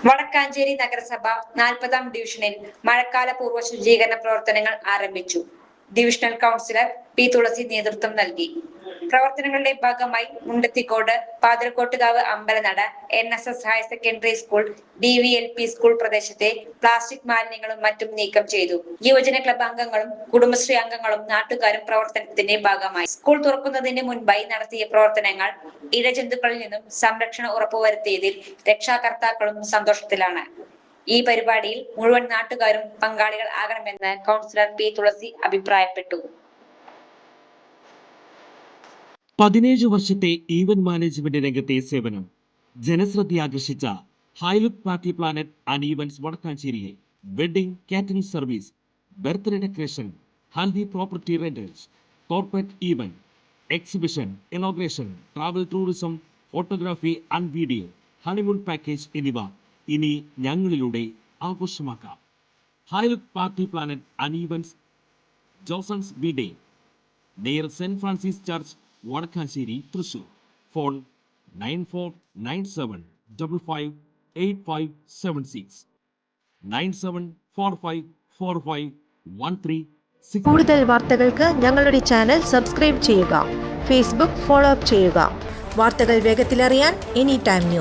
വടക്കാഞ്ചേരി നഗരസഭ 40ാം ഡിവിഷനിൽ മഴക്കാല പൂർവ്വ ശുചീകരണ പ്രവർത്തനങ്ങൾ ആരംഭിച്ചു. ഡിവിഷണൽ കൗൺസിലർ പി തുളസി നേതൃത്വം നൽകി. പ്രവർത്തനങ്ങളുടെ ഭാഗമായി മുണ്ടത്തിക്കോട്, പാതിരക്കോട്ടുകാവ് അമ്പലനട, NSS higher secondary school, DVLP school പ്രദേശത്തെ പ്ലാസ്റ്റിക് മാലിന്യങ്ങളും മറ്റും നീക്കം ചെയ്തു. യുവജന ക്ലബ് അംഗങ്ങളും കുടുംബശ്രീ അംഗങ്ങളും നാട്ടുകാരും പ്രവർത്തനത്തിന്റെ ഭാഗമായി. സ്കൂൾ തുറക്കുന്നതിന് മുൻപായി നടത്തിയ പ്രവർത്തനങ്ങൾ ഇഴജന്തുക്കളിൽ നിന്നും സംരക്ഷണം ഉറപ്പുവരുത്തിയതിൽ രക്ഷാകർത്താക്കളും സന്തോഷത്തിലാണ്. ഈ പരിപാടിയിൽ മുഴുവൻ നാട്ടുകാരും പങ്കാളികൾ ആകണമെന്ന് കൗൺസിലർ പി തുളസി അഭിപ്രായപ്പെട്ടു. 17 വർഷത്തെ ഈവന്റ് മാനേജ്മെന്റ് രംഗത്തെ സേവനം ജനശ്രദ്ധയാകർഷിച്ച Highlook party planet and events വടക്കാഞ്ചേരിയെ wedding catering service, birthday decoration, haldi property rentals, corporate event, exhibition, inauguration, travel tourism, photography and video, honeymoon package എന്നിവ ഇനി ഞങ്ങളിലൂടെ ആഘോഷമാക്കാം. Highlook party planet and events, Johnsons B day, near Saint Francis church, Vadakkanchery, Thrissur. Phone 9497558576 97454513. കൂടുതൽ വാർത്തകൾക്ക് ഞങ്ങളുടെ channel subscribe ചെയ്യുക. Facebook follow up ചെയ്യുക. വാർത്തകൾ വേഗത്തിലറിയാൻ എനി ടൈം ന്യൂസ്.